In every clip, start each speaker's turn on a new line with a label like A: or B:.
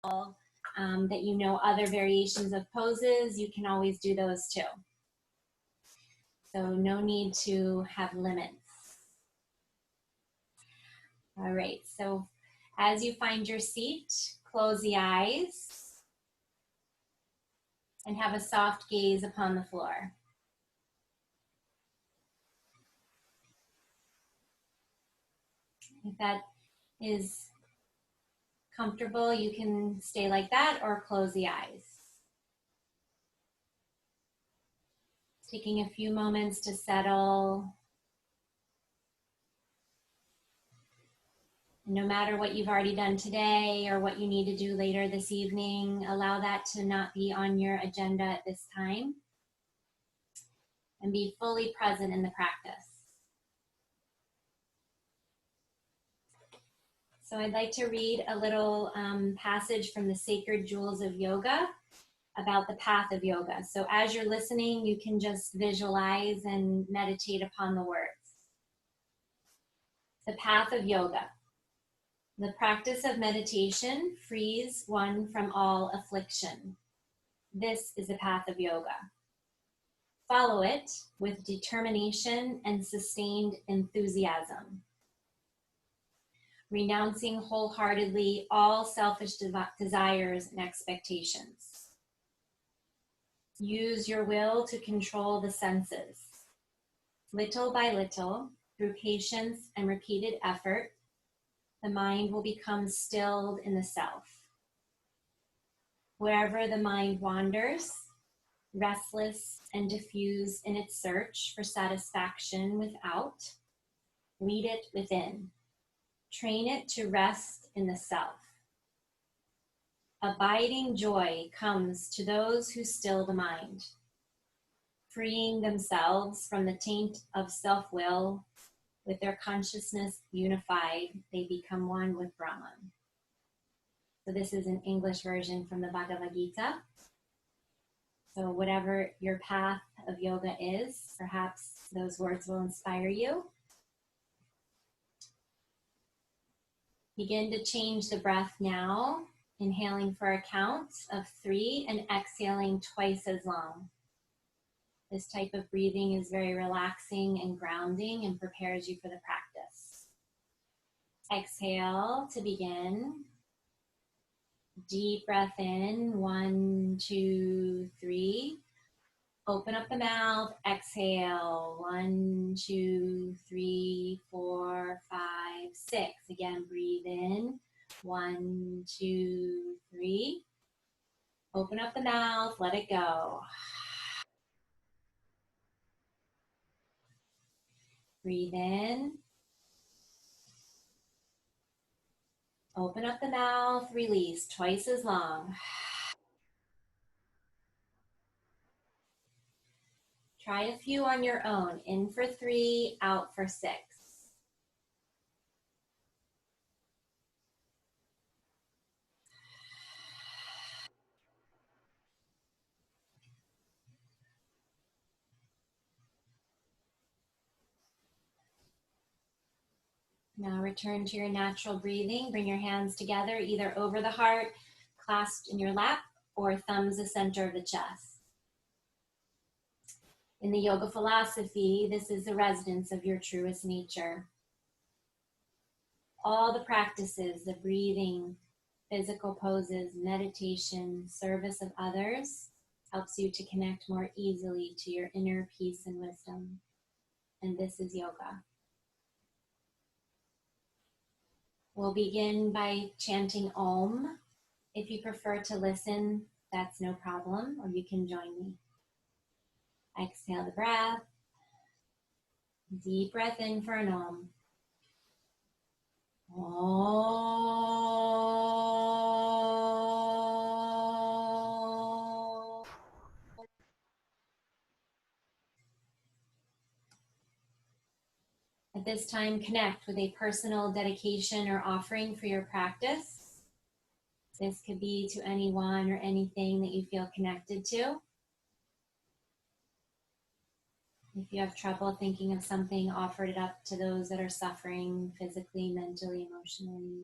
A: that you know other variations of poses, you can always do those too. So no need to have limits. All right, so as you find your seat, close the eyes and have a soft gaze upon the floor. If that is comfortable, you can stay like that or close the eyes. Taking a few moments to settle. No matter what you've already done today or what you need to do later this evening, allow that to not be on your agenda at this time, and be fully present in the practice. So I'd like to read a little passage from the Sacred Jewels of Yoga about the path of yoga. So as you're listening, you can just visualize and meditate upon the words. The path of yoga. The practice of meditation frees one from all affliction. This is the path of yoga. Follow it with determination and sustained enthusiasm, renouncing wholeheartedly all selfish desires and expectations. Use your will to control the senses. Little by little, through patience and repeated effort, the mind will become stilled in the self. Wherever the mind wanders, restless and diffused in its search for satisfaction without, lead it within. Train it to rest in the self. Abiding joy comes to those who still the mind. Freeing themselves from the taint of self-will, with their consciousness unified, they become one with Brahman. So this is an English version from the Bhagavad Gita. So whatever your path of yoga is, perhaps those words will inspire you. Begin to change the breath now, inhaling for a count of 3 and exhaling twice as long. This type of breathing is very relaxing and grounding and prepares you for the practice. Exhale to begin. Deep breath in, 1, 2, 3. Open up the mouth, exhale, 1, 2, 3, 4, 5, 6. Again, breathe in, 1, 2, 3. Open up the mouth, let it go. Breathe in. Open up the mouth, release twice as long. Try a few on your own. In for 3, out for 6. Now return to your natural breathing. Bring your hands together, either over the heart, clasped in your lap, or thumbs the center of the chest. In the yoga philosophy, this is the residence of your truest nature. All the practices, the breathing, physical poses, meditation, service of others, helps you to connect more easily to your inner peace and wisdom. And this is yoga. We'll begin by chanting Om. If you prefer to listen, that's no problem, or you can join me. Exhale the breath. Deep breath in for an Om. Om. At this time, connect with a personal dedication or offering for your practice. This could be to anyone or anything that you feel connected to. If you have trouble thinking of something, offer it up to those that are suffering physically, mentally, emotionally.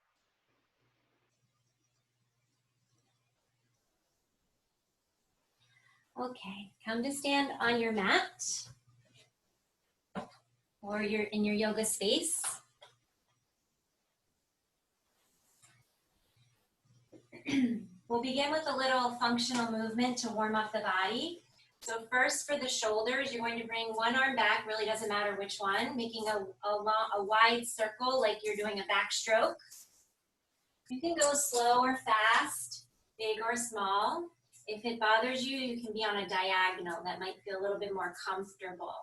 A: Okay, come to stand on your mat or you're in your yoga space. We'll begin with a little functional movement to warm up the body. So first for the shoulders, you're going to bring one arm back, really doesn't matter which one, making a wide circle like you're doing a backstroke. You can go slow or fast, big or small. If it bothers you, you can be on a diagonal. That might feel a little bit more comfortable.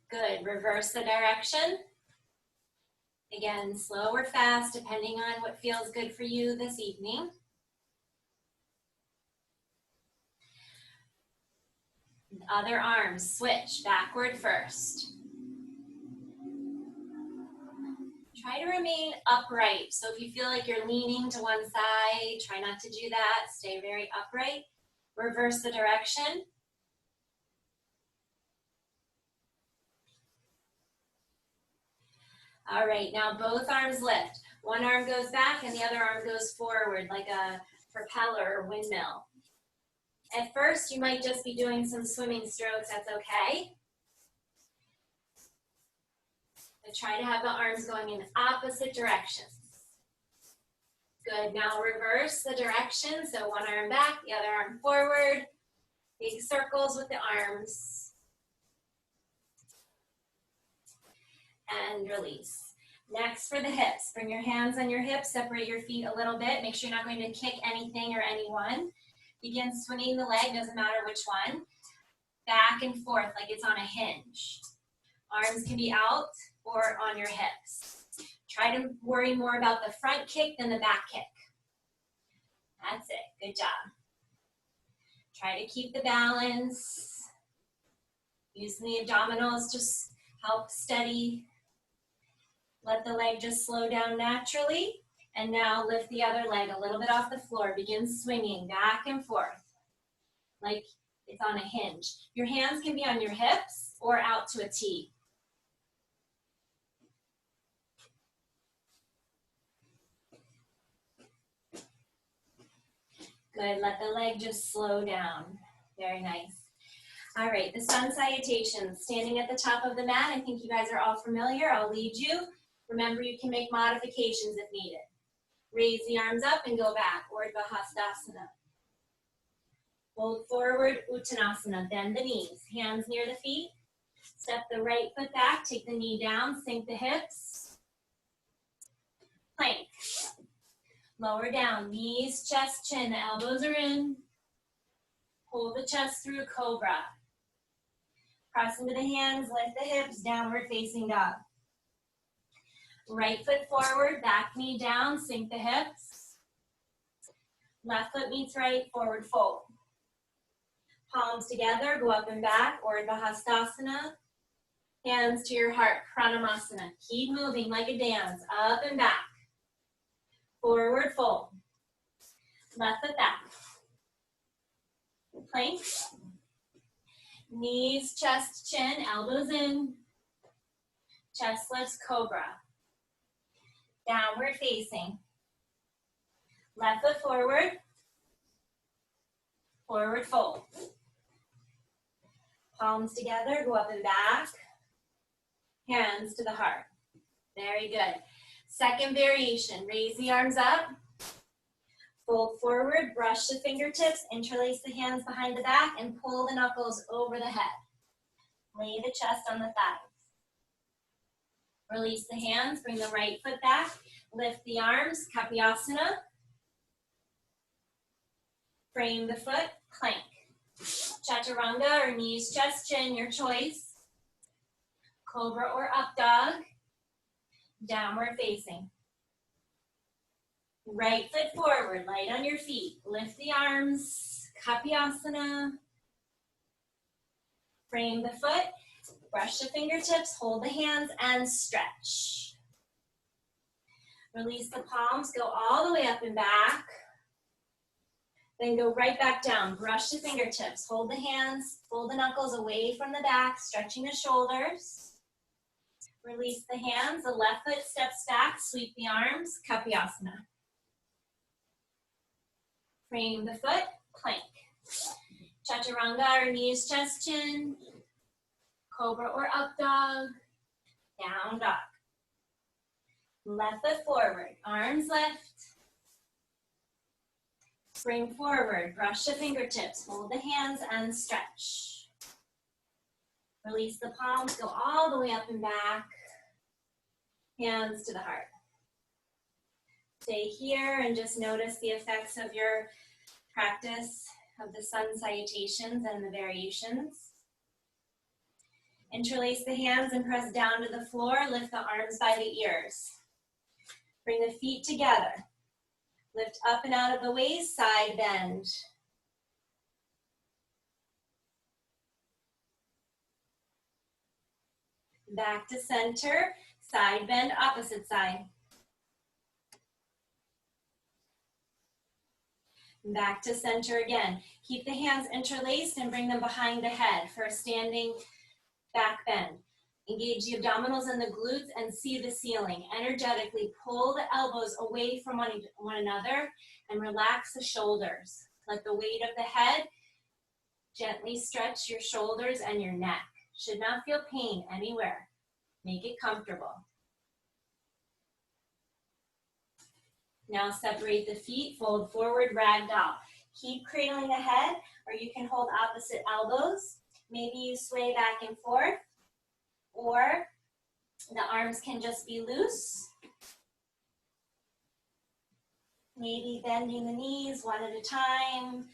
A: Good, reverse the direction. Again, slow or fast, depending on what feels good for you this evening. Other arms, switch, backward first. Try to remain upright. So if you feel like you're leaning to one side, try not to do that. Stay very upright. Reverse the direction. All right, now both arms lift. One arm goes back and the other arm goes forward like a propeller or windmill. At first, you might just be doing some swimming strokes. That's okay. But try to have the arms going in opposite directions. Good, now reverse the direction. So one arm back, the other arm forward. Big circles with the arms. And release. Next for the hips. Bring your hands on your hips, separate your feet a little bit. Make sure you're not going to kick anything or anyone. Begin swinging the leg, doesn't matter which one. Back and forth like it's on a hinge. Arms can be out or on your hips. Try to worry more about the front kick than the back kick. That's it, good job. Try to keep the balance. Using the abdominals to help steady. Let the leg just slow down naturally. And now lift the other leg a little bit off the floor. Begin swinging back and forth like it's on a hinge. Your hands can be on your hips or out to a T. Good, let the leg just slow down. Very nice. All right, the sun salutations. Standing at the top of the mat, I think you guys are all familiar. I'll lead you. Remember, you can make modifications if needed. Raise the arms up and go back, Urdhva Hastasana. Fold forward, Uttanasana. Bend the knees, hands near the feet. Step the right foot back, take the knee down, sink the hips. Plank. Lower down, knees, chest, chin, the elbows are in. Pull the chest through, cobra. Cross into the hands, lift the hips, downward facing dog. Right foot forward, back knee down, sink the hips. Left foot meets right, forward fold. Palms together, go up and back, Urdhva Hastasana. Hands to your heart, Pranamasana. Keep moving like a dance, up and back. Forward fold. Left foot back. Plank. Knees, chest, chin, elbows in. Chest lifts, cobra. Downward facing. Left foot forward. Forward fold. Palms together, go up and back. Hands to the heart. Very good. Second variation, raise the arms up. Fold forward, brush the fingertips, interlace the hands behind the back, and pull the knuckles over the head. Lay the chest on the thighs. Release the hands, bring the right foot back, lift the arms, Kapyasana. Frame the foot, plank. Chaturanga or knees, chest, chin, your choice. Cobra or up dog. Downward facing. Right foot forward, light on your feet. Lift the arms, Kapyasana. Frame the foot, brush the fingertips, hold the hands, and stretch. Release the palms, go all the way up and back. Then go right back down, brush the fingertips, hold the hands, fold the knuckles away from the back, stretching the shoulders. Release the hands, the left foot steps back, sweep the arms, Kapyasana. Frame the foot, Chaturanga or knees, chest, chin. Cobra or up dog. Down dog. Left foot forward, arms lift. Spring forward, brush the fingertips, hold the hands and stretch. Release the palms, go all the way up and back. Hands to the heart. Stay here and just notice the effects of your practice of the sun salutations and the variations. Interlace the hands and press down to the floor. Lift the arms by the ears. Bring the feet together. Lift up and out of the waist, side bend. Back to center, side bend, opposite side. Back to center again. Keep the hands interlaced and bring them behind the head for a standing back bend. Engage the abdominals and the glutes and see the ceiling. Energetically pull the elbows away from one another and relax the shoulders. Let the weight of the head gently stretch your shoulders and your neck. Should not feel pain anywhere. Make it comfortable. Now separate the feet, fold forward, ragdoll. Keep cradling the head, or you can hold opposite elbows. Maybe you sway back and forth, or the arms can just be loose. Maybe bending the knees one at a time,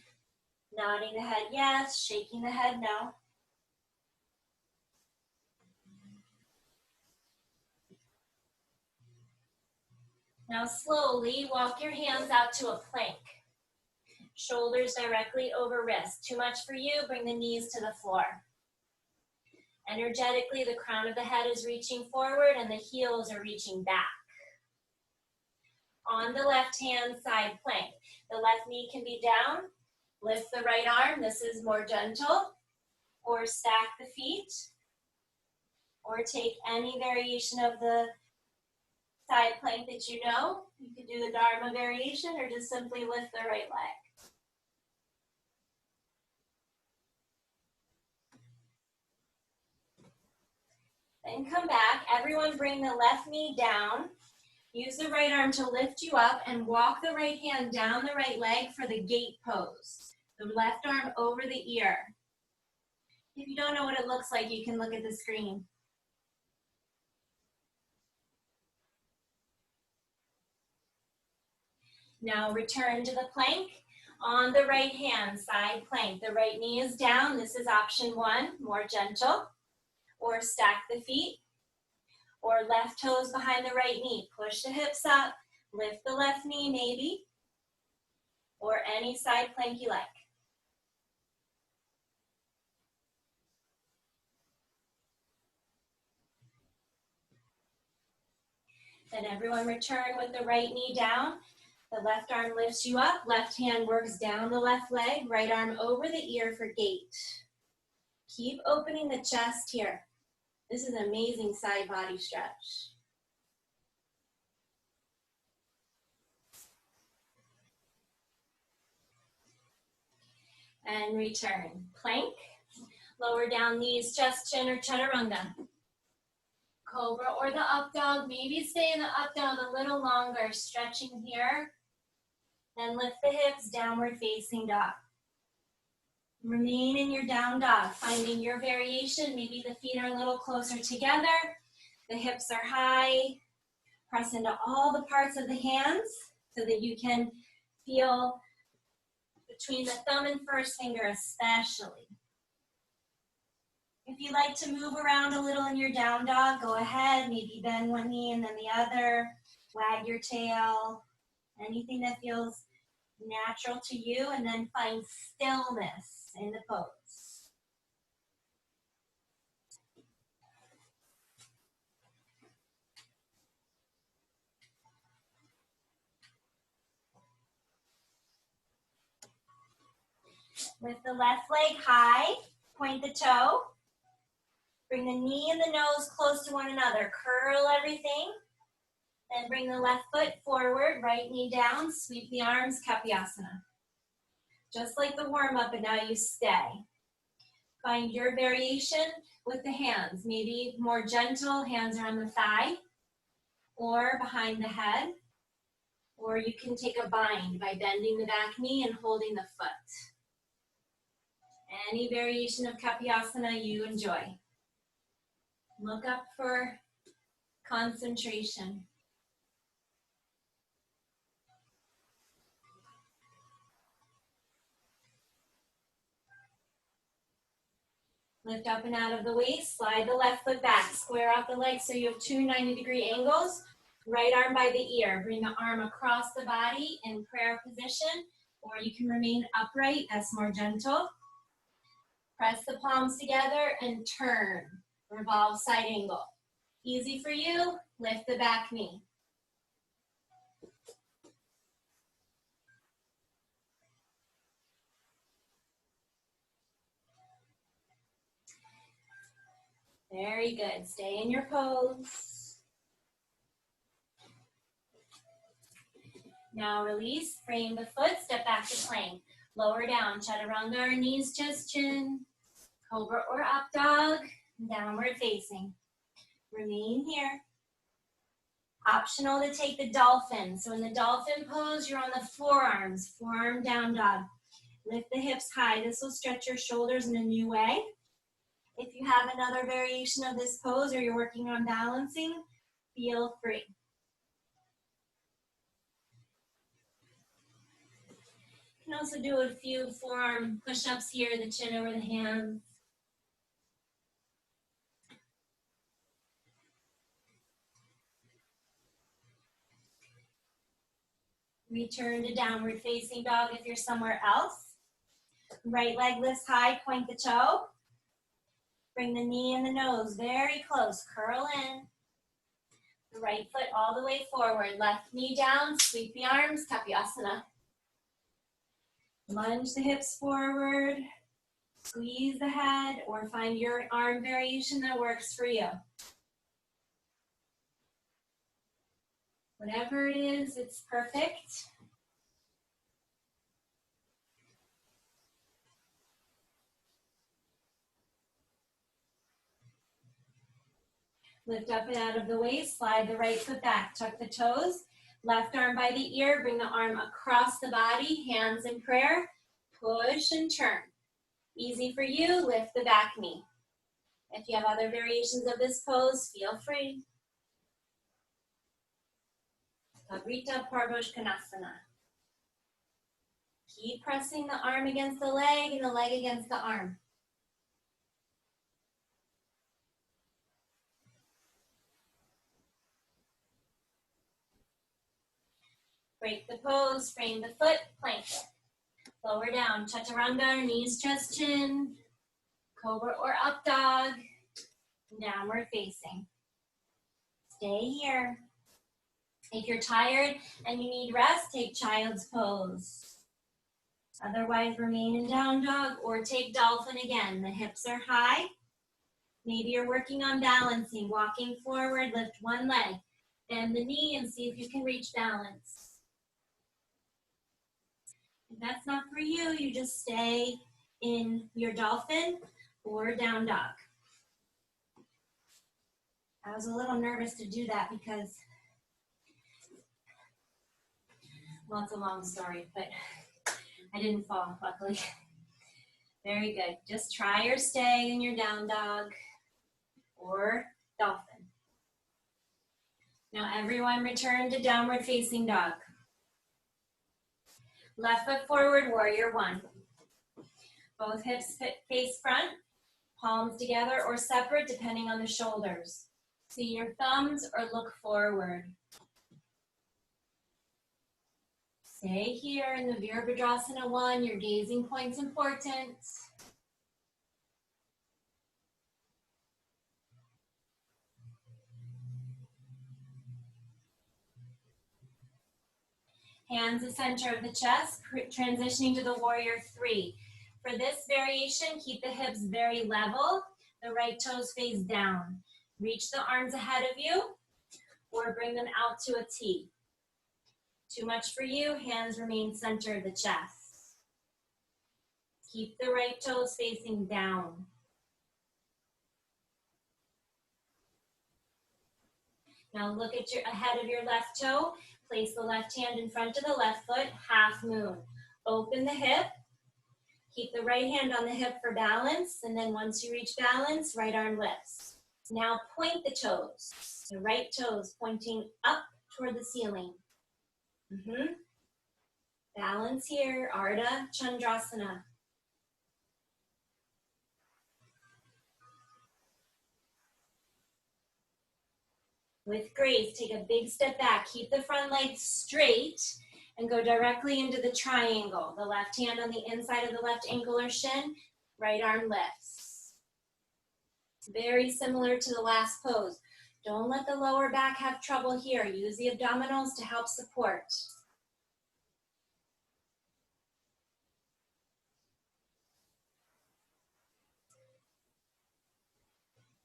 A: nodding the head yes, shaking the head no. Now slowly walk your hands out to a plank. Shoulders directly over wrists. Too much for you, bring the knees to the floor. Energetically, the crown of the head is reaching forward and the heels are reaching back. On the left hand side plank, the left knee can be down. Lift the right arm, this is more gentle. Or stack the feet. Or take any variation of the side plank that you know. You could do the Dharma variation or just simply lift the right leg. Then come back. Everyone bring the left knee down. Use the right arm to lift you up and walk the right hand down the right leg for the gate pose. The left arm over the ear. If you don't know what it looks like, you can look at the screen. Now return to the plank. On the right hand side plank, the right knee is down. This is option one, more gentle. Or stack the feet. Or left toes behind the right knee. Push the hips up. Lift the left knee maybe. Or any side plank you like. Then everyone return with the right knee down. The left arm lifts you up. Left hand works down the left leg. Right arm over the ear for gate. Keep opening the chest here. This is an amazing side body stretch. And return. Plank. Lower down knees, chest, chin, or chaturanga. Cobra or the up dog. Maybe stay in the up dog a little longer. Stretching here. Then lift the hips, downward facing dog. Remain in your down dog, finding your variation. Maybe the feet are a little closer together. The hips are high. Press into all the parts of the hands so that you can feel between the thumb and first finger especially. If you like to move around a little in your down dog, go ahead. Maybe bend one knee and then the other. Wag your tail. Anything that feels natural to you, and then find stillness in the pose. Lift the left leg high, point the toe. Bring the knee and the nose close to one another. Curl everything. Then bring the left foot forward, right knee down, sweep the arms, Kapyasana. Just like the warm-up, and now you stay. Find your variation with the hands. Maybe more gentle, hands are on the thigh or behind the head. Or you can take a bind by bending the back knee and holding the foot. Any variation of Kapyasana you enjoy. Look up for concentration. Lift up and out of the waist, slide the left foot back, square out the legs so you have two 90-degree angles. Right arm by the ear, bring the arm across the body in prayer position, or you can remain upright, that's more gentle. Press the palms together and turn, revolve side angle. Easy for you, lift the back knee. Very good, stay in your pose. Now release, frame the foot, step back to plank. Lower down, chaturanga, knees, chest, chin. Cobra or up dog, downward facing. Remain here. Optional to take the dolphin. So in the dolphin pose, you're on the forearms, forearm down dog. Lift the hips high. This will stretch your shoulders in a new way. If you have another variation of this pose or you're working on balancing, feel free. You can also do a few forearm push-ups here, the chin over the hands. Return to downward facing dog if you're somewhere else. Right leg lifts high, point the toe. Bring the knee and the nose very close, curl in. The right foot all the way forward, left knee down, sweep the arms, Kapyasana. Lunge the hips forward, squeeze the head, or find your arm variation that works for you. Whatever it is, it's perfect. Lift up and out of the waist, slide the right foot back, tuck the toes. Left arm by the ear, bring the arm across the body, hands in prayer. Push and turn. Easy for you, lift the back knee. If you have other variations of this pose, feel free. Kavrita Parvashkanasana. Keep pressing the arm against the leg and the leg against the arm. Break the pose, frame the foot, plank it. Lower down, chaturanga, knees, chest, chin. Cobra or up dog, downward facing. Stay here. If you're tired and you need rest, take child's pose. Otherwise, remain in down dog or take dolphin again. The hips are high. Maybe you're working on balancing, walking forward, lift one leg, bend the knee and see if you can reach balance. If that's not for you, you just stay in your dolphin or down dog. I was a little nervous to do that because, well, it's a long story, but I didn't fall, luckily. Very good. Just try or stay in your down dog or dolphin. Now everyone return to downward facing dog. Left foot forward, warrior one. Both hips face front, palms together or separate depending on the shoulders. See your thumbs or look forward. Stay here in the Virabhadrasana 1. Your gazing point's important. Hands the center of the chest, transitioning to the warrior 3. For this variation, keep the hips very level. The right toes face down. Reach the arms ahead of you or bring them out to a T. Too much for you, hands remain center of the chest. Keep the right toes facing down. Now look at your ahead of your left toe. Place the left hand in front of the left foot, half moon. Open the hip. Keep the right hand on the hip for balance, and then once you reach balance, right arm lifts. Now point the toes. The right toes pointing up toward the ceiling. Balance here, Ardha Chandrasana. With grace, take a big step back. Keep the front leg straight and go directly into the triangle. The left hand on the inside of the left ankle or shin, right arm lifts. Very similar to the last pose. Don't let the lower back have trouble here. Use the abdominals to help support.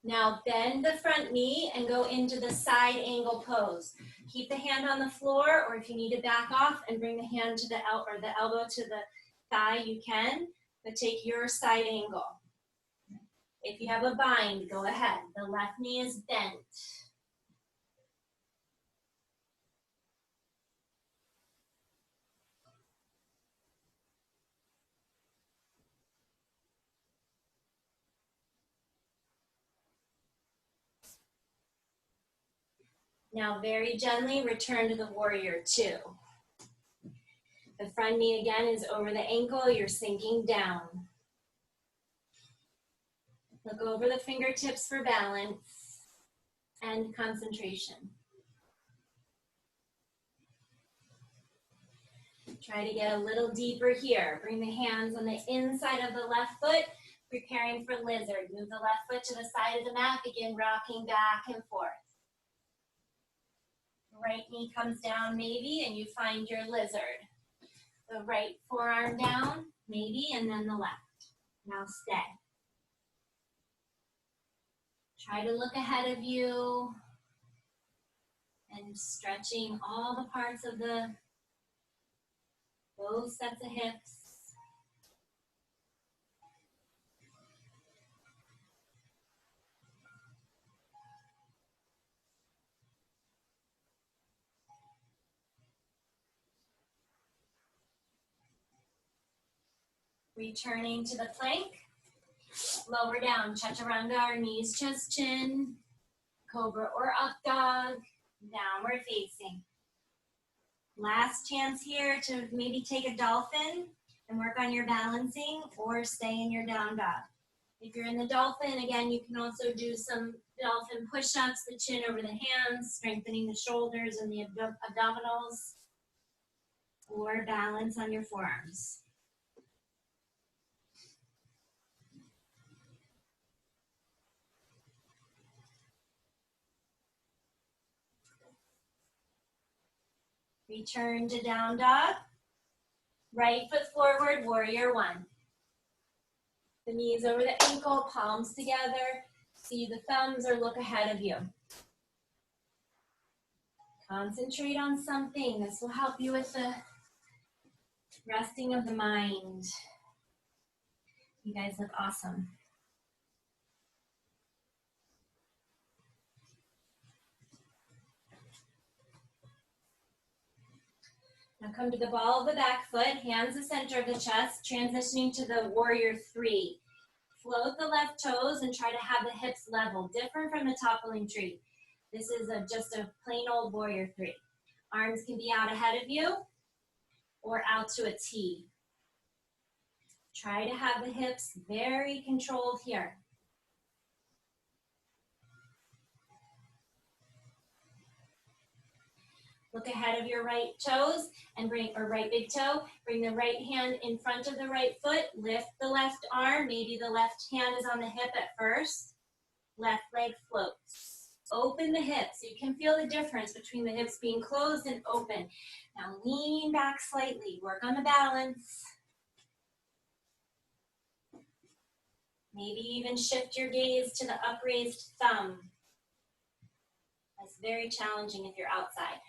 A: Now bend the front knee and go into the side angle pose. Keep the hand on the floor, or if you need to back off and bring the hand to the elbow to the thigh, you can, but take your side angle. If you have a bind, go ahead. The left knee is bent. Now very gently return to the warrior two. The front knee again is over the ankle, you're sinking down. Look over the fingertips for balance and concentration. Try to get a little deeper here. Bring the hands on the inside of the left foot, preparing for lizard. Move the left foot to the side of the mat, begin rocking back and forth. Right knee comes down maybe, and you find your lizard. The right forearm down, maybe, and then the left. Now stay. Try to look ahead of you and stretching all the parts of both sets of hips. Returning to the plank. Lower down, chaturanga, or knees, chest, chin. Cobra or up dog. Downward facing. Last chance here to maybe take a dolphin and work on your balancing, or stay in your down dog. If you're in the dolphin, again, you can also do some dolphin push-ups, the chin over the hands, strengthening the shoulders and the abdominals, or balance on your forearms. Return to down dog. Right foot forward, warrior one. The knees over the ankle, palms together. See the thumbs or look ahead of you. Concentrate on something. This will help you with the resting of the mind. You guys look awesome. Now come to the ball of the back foot, hands the center of the chest, transitioning to the warrior three. Float the left toes and try to have the hips level, different from the toppling tree. This is just a plain old warrior three. Arms can be out ahead of you or out to a T. Try to have the hips very controlled here. Look ahead of your right toes and right big toe. Bring the right hand in front of the right foot. Lift the left arm. Maybe the left hand is on the hip at first. Left leg floats. Open the hips. You can feel the difference between the hips being closed and open. Now lean back slightly. Work on the balance. Maybe even shift your gaze to the upraised thumb. That's very challenging if you're outside.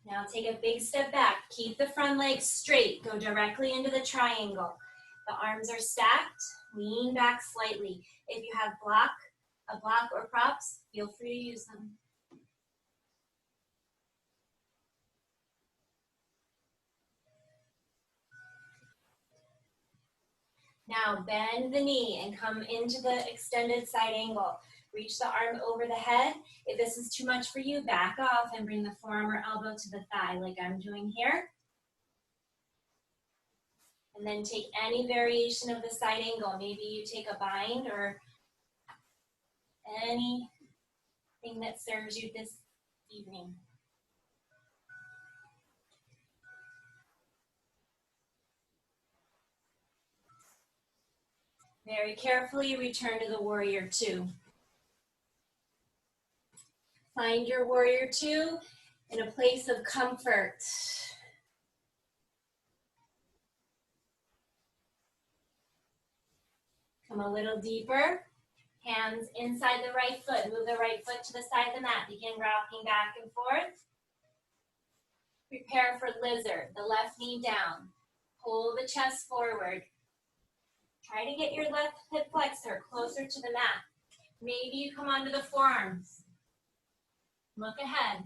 A: Now take a big step back. Keep the front leg straight. Go directly into the triangle. The arms are stacked. Lean back slightly. If you have a block or props, feel free to use them. Now bend the knee and come into the extended side angle. Reach the arm over the head. If this is too much for you, back off and bring the forearm or elbow to the thigh like I'm doing here. And then take any variation of the side angle. Maybe you take a bind or anything that serves you this evening. Very carefully return to the warrior two. Find your warrior two in a place of comfort. Come a little deeper. Hands inside the right foot. Move the right foot to the side of the mat. Begin rocking back and forth. Prepare for lizard. The left knee down. Pull the chest forward. Try to get your left hip flexor closer to the mat. Maybe you come onto the forearms. Look ahead.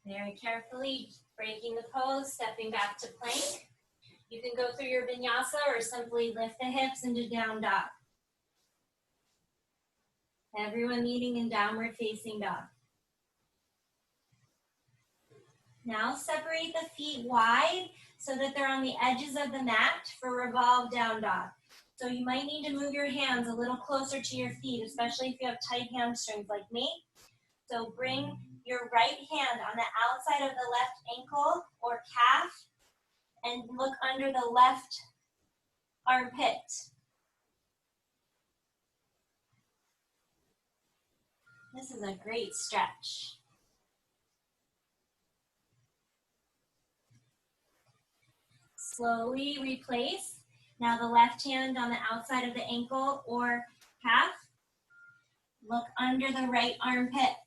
A: Very carefully breaking the pose, stepping back to plank. You can go through your vinyasa or simply lift the hips into down dog. Everyone meeting in downward facing dog. Now separate the feet wide so that they're on the edges of the mat for revolve down dog. So you might need to move your hands a little closer to your feet, especially if you have tight hamstrings like me. So bring your right hand on the outside of the left ankle or calf and look under the left armpit. This is a great stretch. Slowly replace. Now the left hand on the outside of the ankle or calf. Look under the right armpit.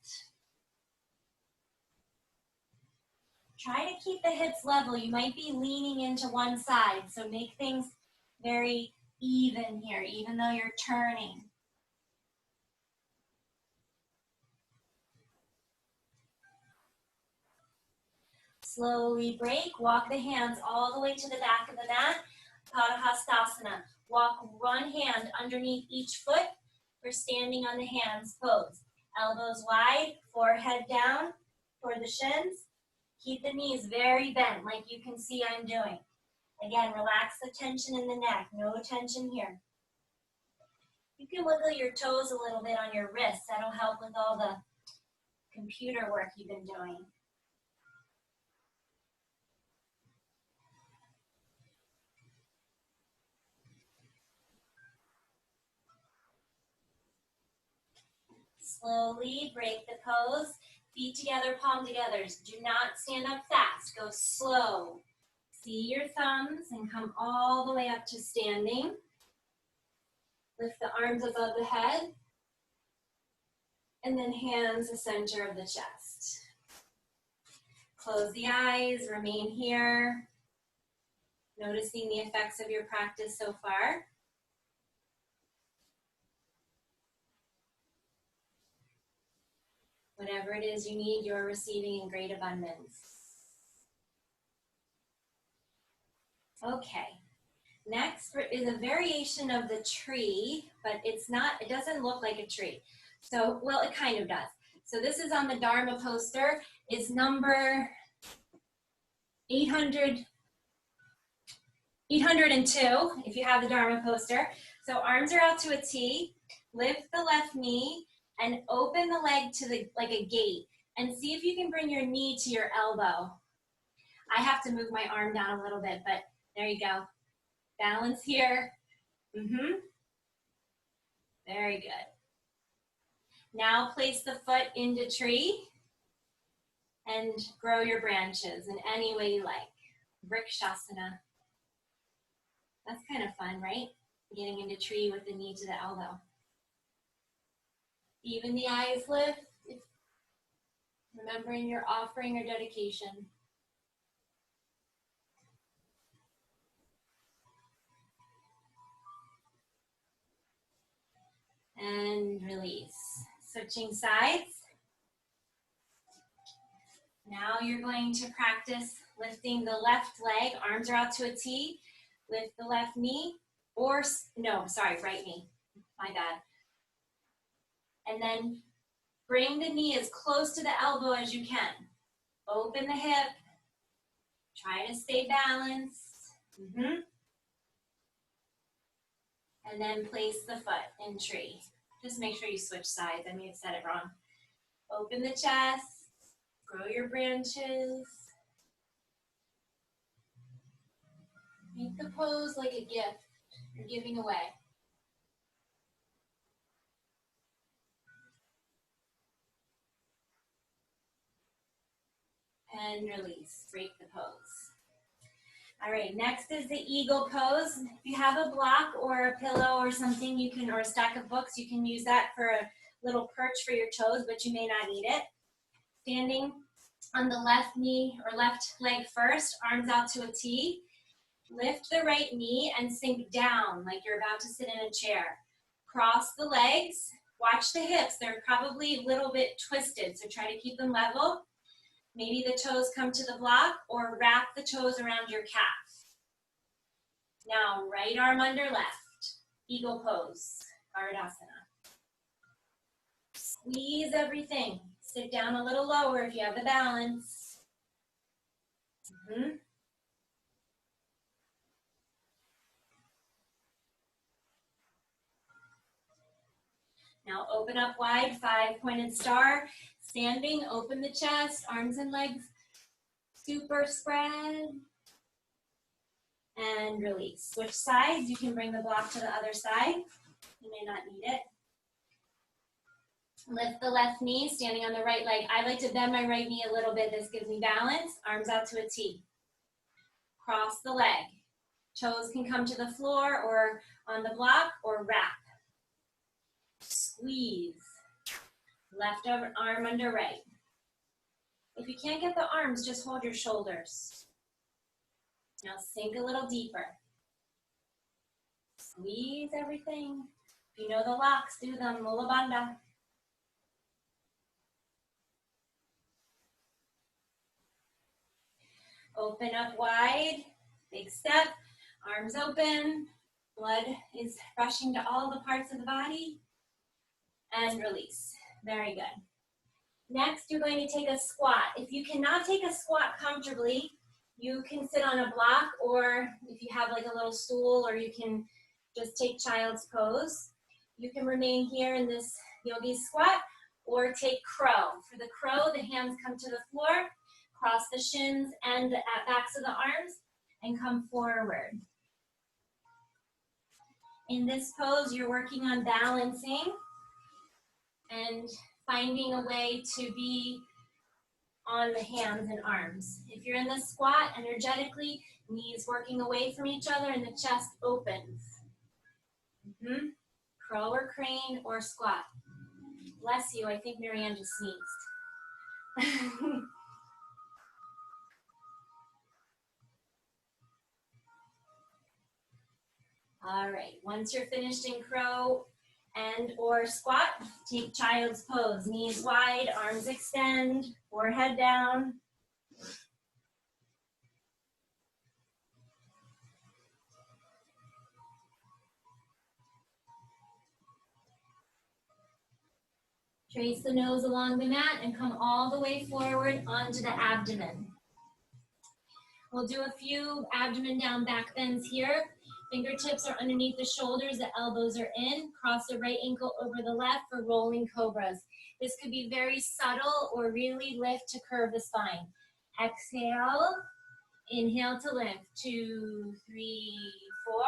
A: Try to keep the hips level. You might be leaning into one side, so make things very even here, even though you're turning. Slowly break. Walk the hands all the way to the back of the mat. Padahastasana. Walk one hand underneath each foot for standing on the hands pose. Elbows wide, forehead down toward the shins. Keep the knees very bent like you can see I'm doing. Again, relax the tension in the neck. No tension here. You can wiggle your toes a little bit on your wrists. That'll help with all the computer work you've been doing. Slowly break the pose. Feet together, palm together. Do not stand up fast. Go slow. See your thumbs and come all the way up to standing. Lift the arms above the head. And then hands the center of the chest. Close the eyes, remain here. Noticing the effects of your practice so far. Whatever it is you need, you're receiving in great abundance. Okay, next is a variation of the tree, but it doesn't look like a tree. So, well, it kind of does. So this is on the Dharma poster. It's number 802, if you have the Dharma poster. So arms are out to a T, lift the left knee, and open the leg to like a gate. And see if you can bring your knee to your elbow. I have to move my arm down a little bit, but there you go. Balance here. Very good. Now place the foot into tree. And grow your branches in any way you like. Vrikshasana. That's kind of fun, right? Getting into tree with the knee to the elbow. Even the eyes lift, remembering your offering or dedication. And release. Switching sides. Now you're going to practice lifting the left leg, arms are out to a T. Lift the left knee, right knee. My bad. And then bring the knee as close to the elbow as you can. Open the hip. Try to stay balanced. And then place the foot in tree. Just make sure you switch sides. I may have said it wrong. Open the chest. Grow your branches. Make the pose like a gift you're giving away. And release. Break the pose. All right, next is the eagle pose. If you have a block or a pillow or something, you can, or a stack of books, you can use that for a little perch for your toes, but you may not need it. Standing on the left knee or left leg first, arms out to a T. Lift the right knee and sink down like you're about to sit in a chair. Cross the legs. Watch the hips. They're probably a little bit twisted, so try to keep them level. Maybe the toes come to the block or wrap the toes around your calf. Now, right arm under left. Eagle pose, Ardhasana. Squeeze everything. Sit down a little lower if you have the balance. Now open up wide, 5-pointed star. Standing, open the chest, arms and legs super spread. And release. Switch sides. You can bring the block to the other side. You may not need it. Lift the left knee, standing on the right leg. I like to bend my right knee a little bit. This gives me balance. Arms out to a T. Cross the leg. Toes can come to the floor or on the block or wrap. Squeeze. Left arm under right. If you can't get the arms, just hold your shoulders. Now sink a little deeper. Squeeze everything. If you know the locks, do them. Mula Bandha. Open up wide. Big step. Arms open. Blood is rushing to all the parts of the body. And release. Very good. Next, you're going to take a squat. If you cannot take a squat comfortably, you can sit on a block, or if you have like a little stool, or you can just take child's pose. You can remain here in this yogi squat, or take crow. For the crow, the hands come to the floor, cross the shins and the backs of the arms, and come forward. In this pose, you're working on balancing and finding a way to be on the hands and arms. If you're in the squat, energetically, knees working away from each other and the chest opens. Crow or crane or squat. Bless you, I think Marianne just sneezed. All right, once you're finished in crow and or squat, take child's pose. Knees wide, arms extend, forehead down. Trace the nose along the mat and come all the way forward onto the abdomen. We'll do a few abdomen down back bends here. Fingertips are underneath the shoulders, the elbows are in. Cross the right ankle over the left for rolling cobras. This could be very subtle or really lift to curve the spine. Exhale, inhale to lift. 2, 3, 4.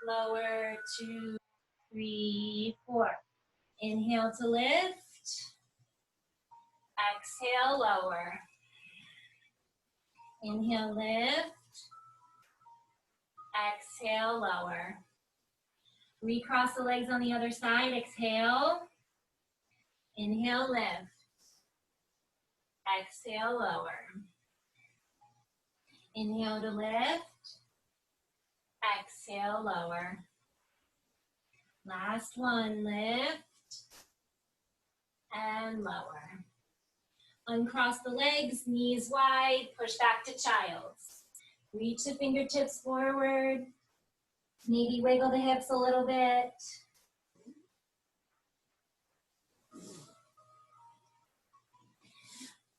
A: Lower, 2, 3, 4. Inhale to lift. Exhale, lower. Inhale, lift. Exhale, lower. Recross the legs on the other side. Exhale. Inhale, lift. Exhale, lower. Inhale to lift. Exhale, lower. Last one, lift and lower. Uncross the legs, knees wide, push back to child's. Reach the fingertips forward. Maybe wiggle the hips a little bit.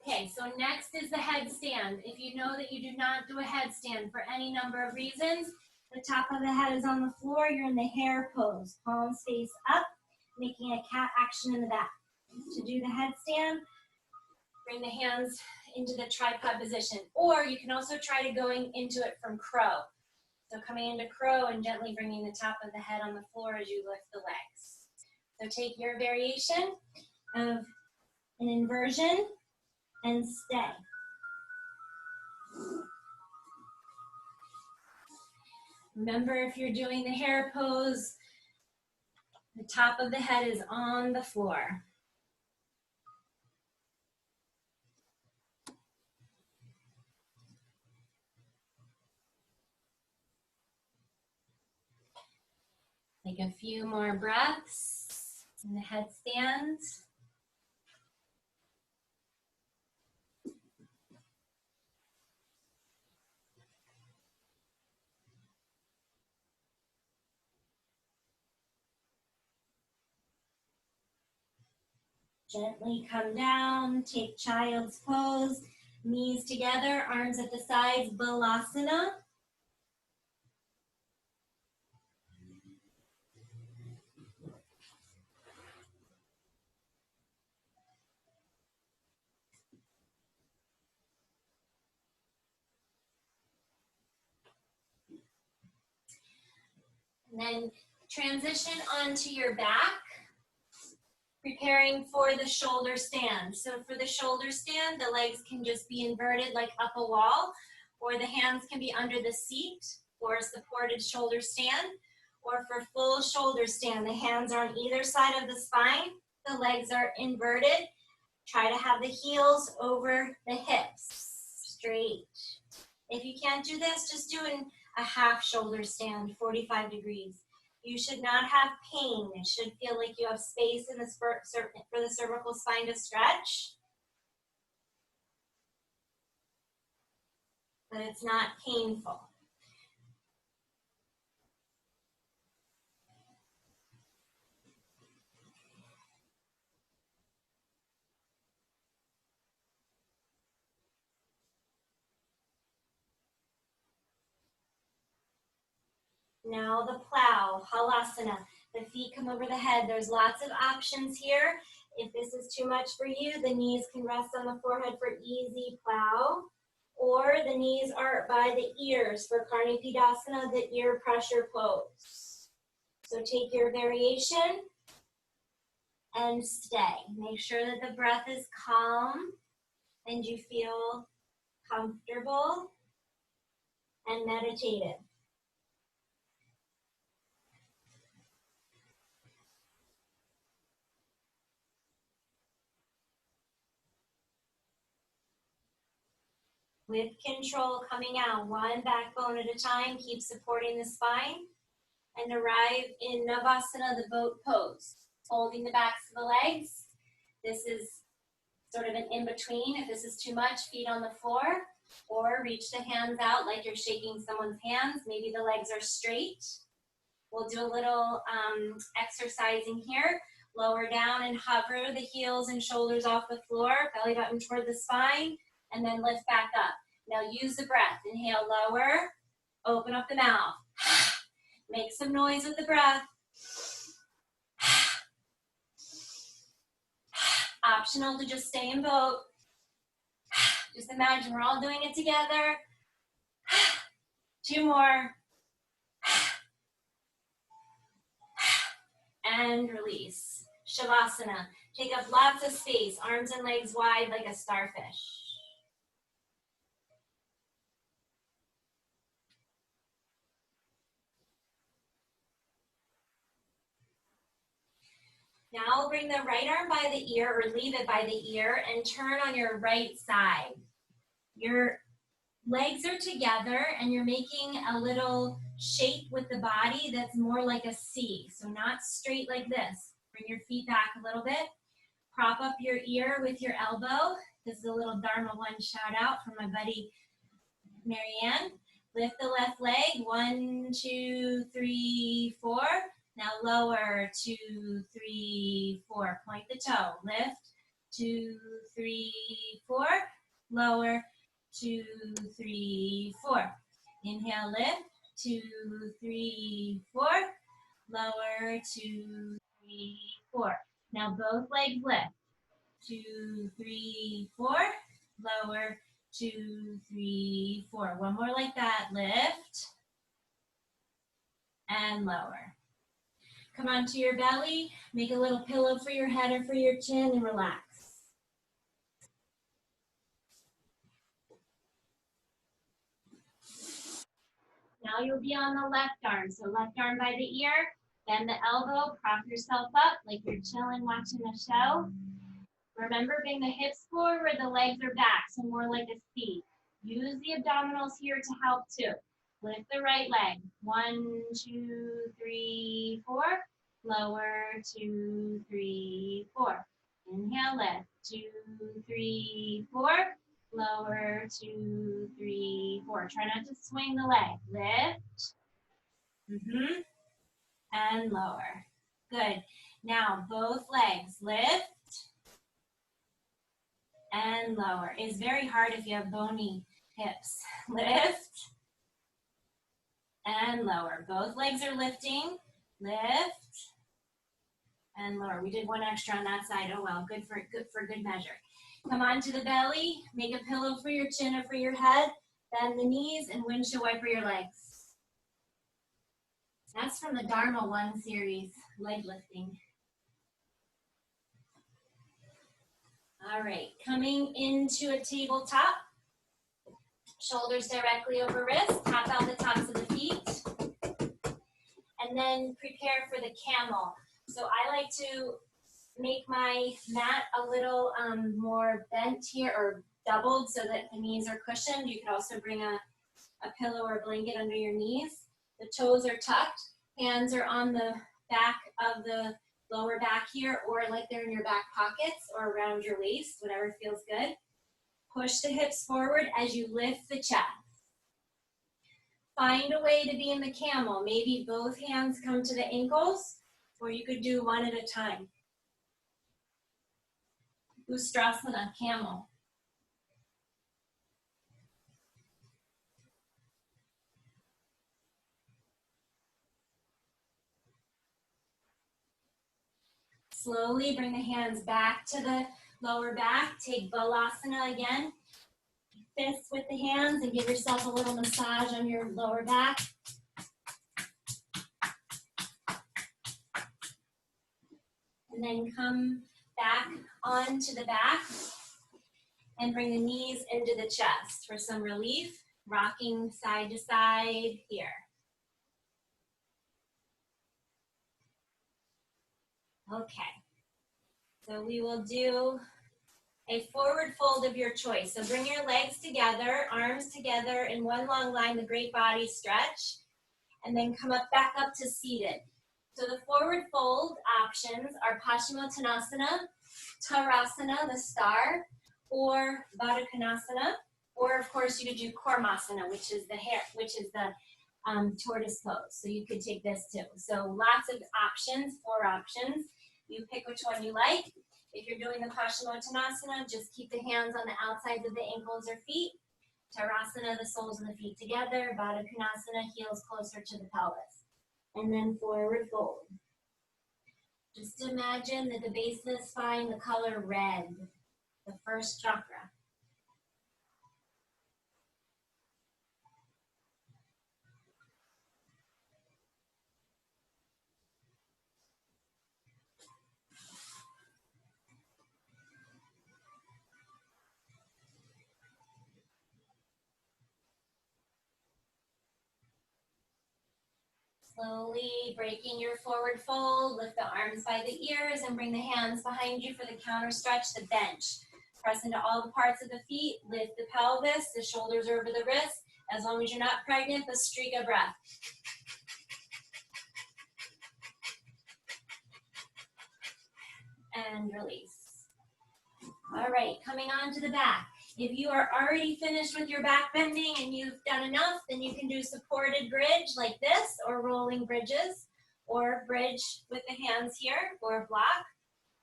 A: Okay, so next is the headstand. If you know that you do not do a headstand for any number of reasons, the top of the head is on the floor, you're in the hare pose. Palms face up, making a cat action in the back. To do the headstand, bring the hands into the tripod position. Or you can also try to going into it from crow. So coming into crow and gently bringing the top of the head on the floor as you lift the legs. So take your variation of an inversion and stay. Remember, if you're doing the hare pose, the top of the head is on the floor. Take a few more breaths in the headstand. Gently come down, take child's pose, knees together, arms at the sides, balasana. And then transition onto your back, preparing for the shoulder stand. So for the shoulder stand, the legs can just be inverted like up a wall, or the hands can be under the seat for a supported shoulder stand. Or for full shoulder stand, the hands are on either side of the spine, the legs are inverted. Try to have the heels over the hips, straight. If you can't do this, just do a half shoulder stand, 45 degrees. You should not have pain. It should feel like you have space in the for the cervical spine to stretch. But it's not painful. Now the plow, halasana. The feet come over the head. There's lots of options here. If this is too much for you, the knees can rest on the forehead for easy plow. Or the knees are by the ears for Karnipidasana, the ear pressure pose. So take your variation and stay. Make sure that the breath is calm and you feel comfortable and meditative. With control coming out, one backbone at a time, keep supporting the spine, and arrive in Navasana, the boat pose. Holding the backs of the legs. This is sort of an in-between. If this is too much, feet on the floor, or reach the hands out like you're shaking someone's hands. Maybe the legs are straight. We'll do a little exercising here. Lower down and hover the heels and shoulders off the floor, belly button toward the spine, and then lift back up. Now use the breath. Inhale, lower, open up the mouth. Make some noise with the breath. Optional to just stay in boat. Just imagine we're all doing it together. 2 more. And release. Shavasana. Take up lots of space, arms and legs wide like a starfish. Now bring the right arm by the ear or leave it by the ear and turn on your right side. Your legs are together and you're making a little shape with the body that's more like a C. So not straight like this. Bring your feet back a little bit. Prop up your ear with your elbow. This is a little Dharma one shout out from my buddy Marianne. Lift the left leg. 1, 2, 3, 4. Now lower. 2, 3, 4. Point the toe. Lift. 2, 3, 4. Lower. 2, 3, 4. Inhale, lift. 2, 3, 4. Lower. 2, 3, 4. Now both legs lift. 2, 3, 4. Lower. 2, 3, 4. One more like that. Lift and lower. Come onto your belly. Make a little pillow for your head or for your chin and relax. Now you'll be on the left arm. So left arm by the ear, bend the elbow, prop yourself up like you're chilling watching a show. Remember, bring the hips forward, the legs are back, so more like a C. Use the abdominals here to help too. Lift the right leg. 1, 2, 3, 4. Lower. 2, 3, 4. Inhale, lift. 2, 3, 4. Lower. 2, 3, 4. Try not to swing the leg. Lift. And lower. Good. Now both legs. Lift and lower. It's very hard if you have bony hips. Lift and lower. Both legs are lifting. Lift and lower. We did one extra on that side. Oh well, good for good measure. Come onto the belly. Make a pillow for your chin or for your head. Bend the knees and windshield wiper your legs. That's from the Dharma 1 series, leg lifting. All right, coming into a tabletop. Shoulders directly over wrists, tap out the tops of the feet. And then prepare for the camel. So I like to make my mat a little more bent here or doubled so that the knees are cushioned. You could also bring a pillow or a blanket under your knees. The toes are tucked, hands are on the back of the lower back here or like they're in your back pockets or around your waist, whatever feels good. Push the hips forward as you lift the chest. Find a way to be in the camel. Maybe both hands come to the ankles, or you could do one at a time. Ustrasana, camel. Slowly bring the hands back to the lower back. Take Balasana again. Fists with the hands and give yourself a little massage on your lower back. And then come back onto the back and bring the knees into the chest for some relief. Rocking side to side here. Okay, so we will do a forward fold of your choice. So bring your legs together, arms together in one long line, the great body stretch, and then come up back up to seated. So the forward fold options are Paschimottanasana, Tarasana, the star, or Baddha Konasana, or of course you could do Kormasana, which is the tortoise pose. So you could take this too. So lots of options, 4 options. You pick which one you like. If you're doing the Paschimottanasana, just keep the hands on the outsides of the ankles or feet. Tarasana, the soles of the feet together. Baddha Konasana, heels closer to the pelvis. And then forward fold. Just imagine that the base of the spine, the color red, the first chakra. Slowly breaking your forward fold, lift the arms by the ears and bring the hands behind you for the counter stretch, the bench. Press into all the parts of the feet, lift the pelvis, the shoulders over the wrists. As long as you're not pregnant, the streak of breath. And release. All right, coming on to the back. If you are already finished with your back bending and you've done enough, then you can do supported bridge like this, or rolling bridges, or bridge with the hands here, or block,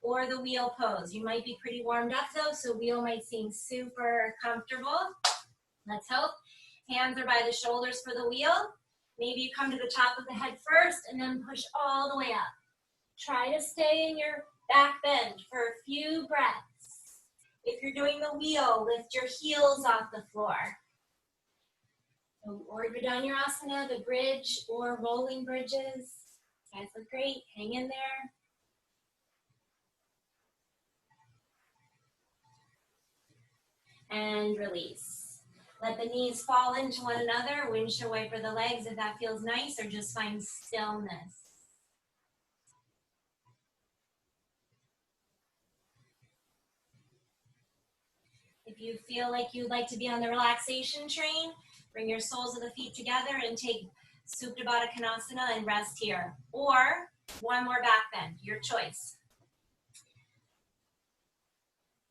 A: or the wheel pose. You might be pretty warmed up though, so wheel might seem super comfortable. Let's hope. Hands are by the shoulders for the wheel. Maybe you come to the top of the head first and then push all the way up. Try to stay in your back bend for a few breaths. If you're doing the wheel, lift your heels off the floor. Or Urdhva the bridge or rolling bridges. You guys look great. Hang in there. And release. Let the knees fall into one another. Windshield wiper the legs if that feels nice, or just find stillness. If you feel like you'd like to be on the relaxation train, bring your soles of the feet together and take Supta Baddha Konasana and rest here. Or one more back bend, your choice.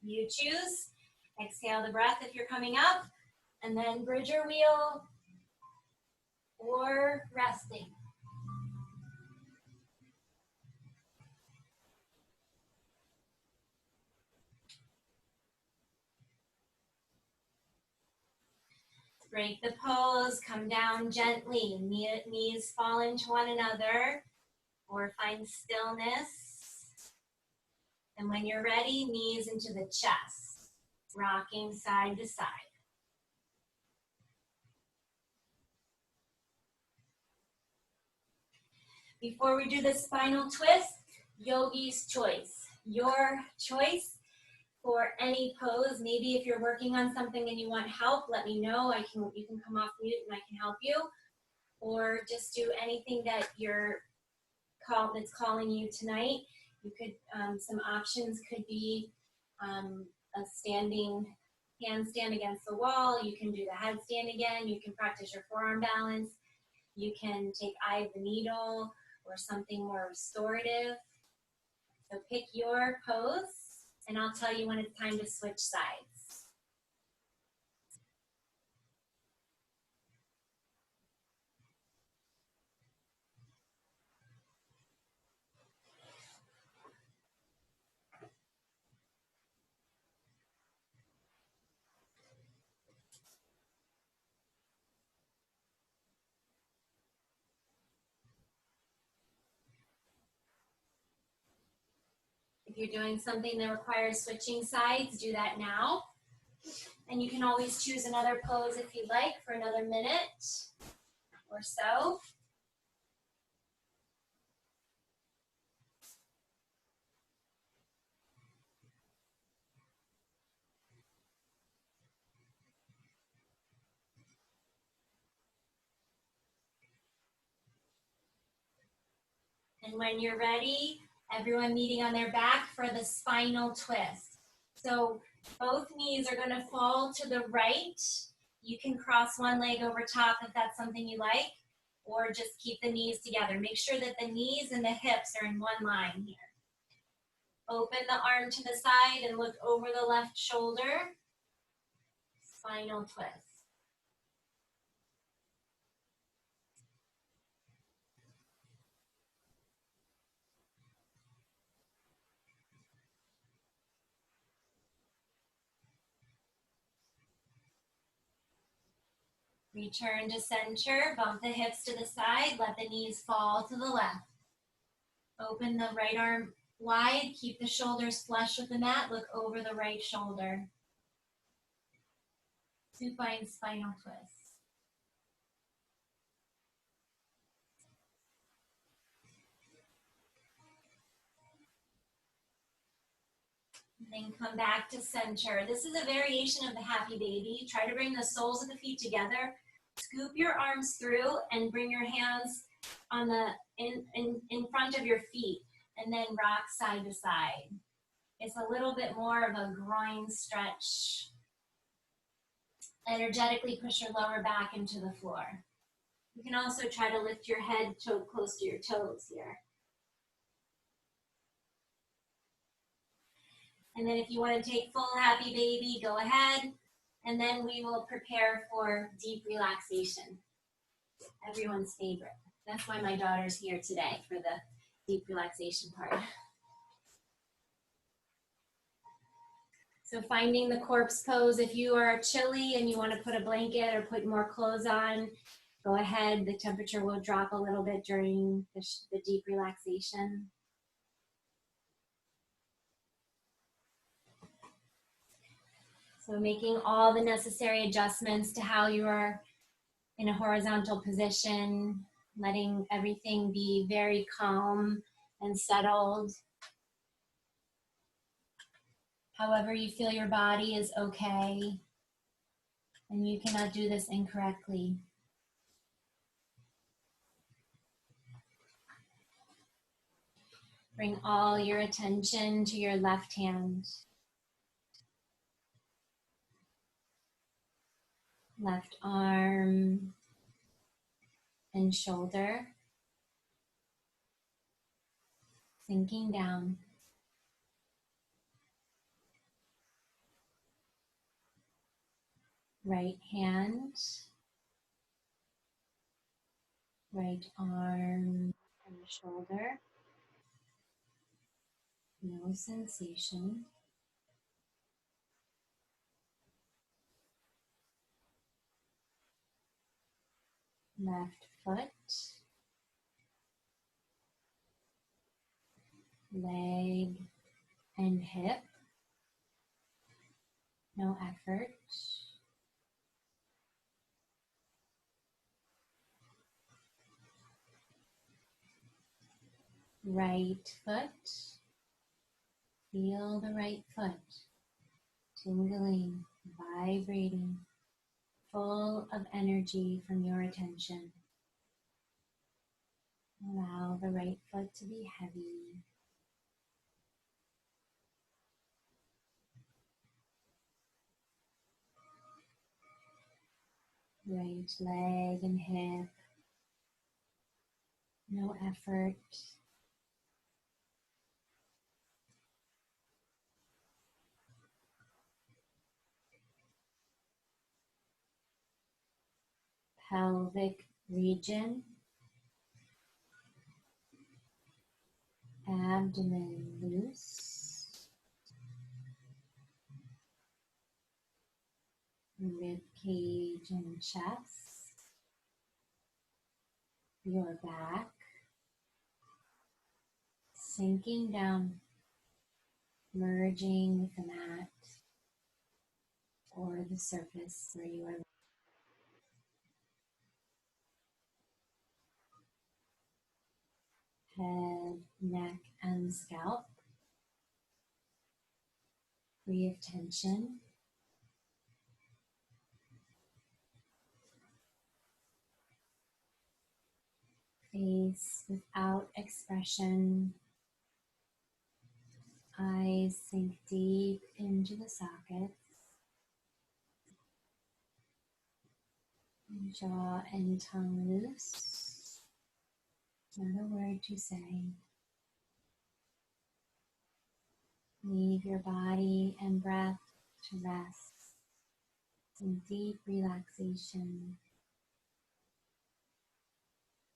A: You choose. Exhale the breath if you're coming up, and then bridge or wheel, or resting. Break the pose, come down gently, knees fall into one another, or find stillness. And when you're ready, knees into the chest, rocking side to side. Before we do the spinal twist, yogi's choice. Your choice for any pose. Maybe if you're working on something and you want help, let me know. You can come off mute and I can help you. Or just do anything that that's calling you tonight. You could, some options could be a standing handstand against the wall. You can do the headstand again. You can practice your forearm balance. You can take eye of the needle or something more restorative. So pick your pose, and I'll tell you when it's time to switch sides. If you're doing something that requires switching sides, do that now. And you can always choose another pose if you'd like for another minute or so. And when you're ready, everyone meeting on their back for the spinal twist. So both knees are going to fall to the right. You can cross one leg over top if that's something you like, or just keep the knees together. Make sure that the knees and the hips are in one line here. Open the arm to the side and look over the left shoulder. Spinal twist. Return to center, bump the hips to the side, let the knees fall to the left. Open the right arm wide, keep the shoulders flush with the mat, look over the right shoulder. Supine spinal twist. Then come back to center. This is a variation of the happy baby. Try to bring the soles of the feet together. Scoop your arms through and bring your hands on the in front of your feet, and then rock side to side. It's a little bit more of a groin stretch. Energetically push your lower back into the floor. You can also try to lift your head close to your toes here. And then if you want to take full happy baby, go ahead. And then we will prepare for deep relaxation. Everyone's favorite. That's why my daughter's here today, for the deep relaxation part. So finding the corpse pose. If you are chilly and you want to put a blanket or put more clothes on, go ahead. The temperature will drop a little bit during the deep relaxation. So making all the necessary adjustments to how you are in a horizontal position, letting everything be very calm and settled. However you feel your body is okay, and you cannot do this incorrectly. Bring all your attention to your left hand. Left arm and shoulder, sinking down. Right hand, right arm and shoulder. No sensation. Left foot, leg and hip. No effort. Right foot. Feel the right foot. Tingling, vibrating, full of energy from your attention. Allow the right foot to be heavy. Right leg and hip. No effort. Pelvic region. Abdomen loose. Rib cage and chest. Your back. Sinking down. Merging with the mat or the surface where you are. Head, neck, and scalp. Free of tension. Face without expression. Eyes sink deep into the sockets. Jaw and tongue loose. Not a word to say. Leave your body and breath to rest in deep relaxation.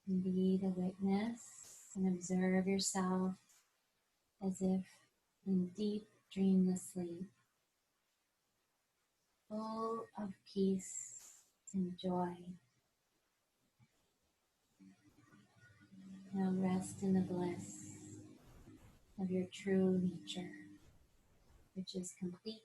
A: And be the witness and observe yourself as if in deep dreamless sleep, full of peace and joy. Now rest in the bliss of your true nature, which is complete.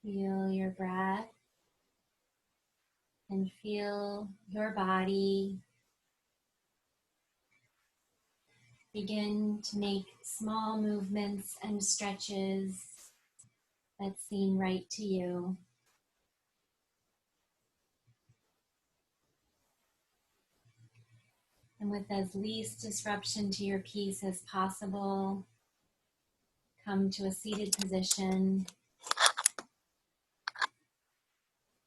A: Feel your breath and feel your body begin to make small movements and stretches that seem right to you. And with as least disruption to your peace as possible, come to a seated position,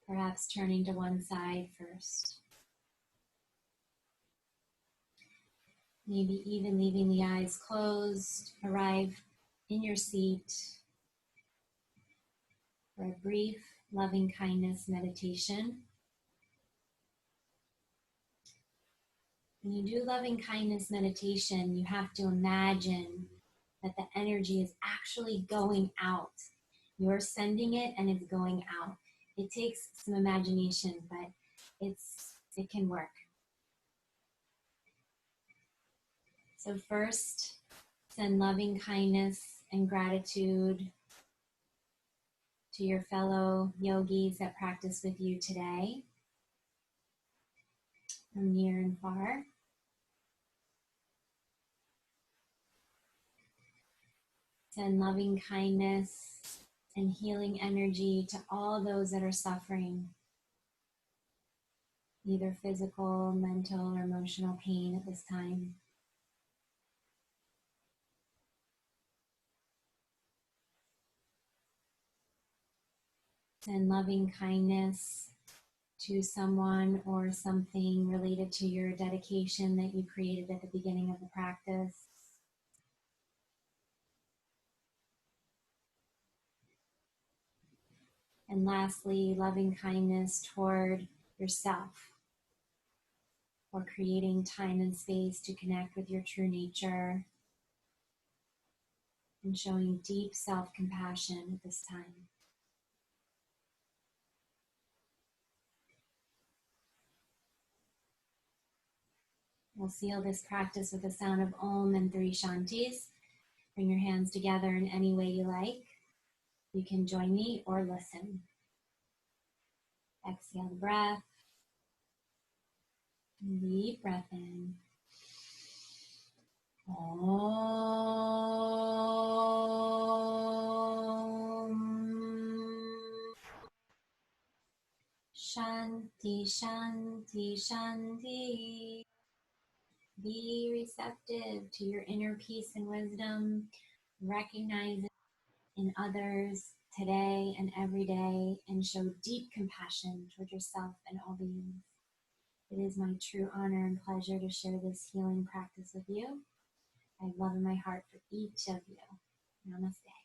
A: perhaps turning to one side first. Maybe even leaving the eyes closed, arrive in your seat for a brief loving kindness meditation. When you do loving kindness meditation, you have to imagine that the energy is actually going out. You're sending it and it's going out. It takes some imagination, but it can work. So first, send loving kindness and gratitude to your fellow yogis that practice with you today, from near and far. Send loving kindness and healing energy to all those that are suffering, either physical, mental, or emotional pain at this time. Send loving kindness to someone or something related to your dedication that you created at the beginning of the practice. And lastly, loving kindness toward yourself, or creating time and space to connect with your true nature and showing deep self-compassion at this time. We'll seal this practice with the sound of Om and 3 Shantis. Bring your hands together in any way you like. You can join me or listen. Exhale the breath. Deep breath in. Om. Shanti, Shanti, Shanti. Be receptive to your inner peace and wisdom. Recognize it in others today and every day, and show deep compassion toward yourself and all beings. It is my true honor and pleasure to share this healing practice with you. I have love in my heart for each of you. Namaste.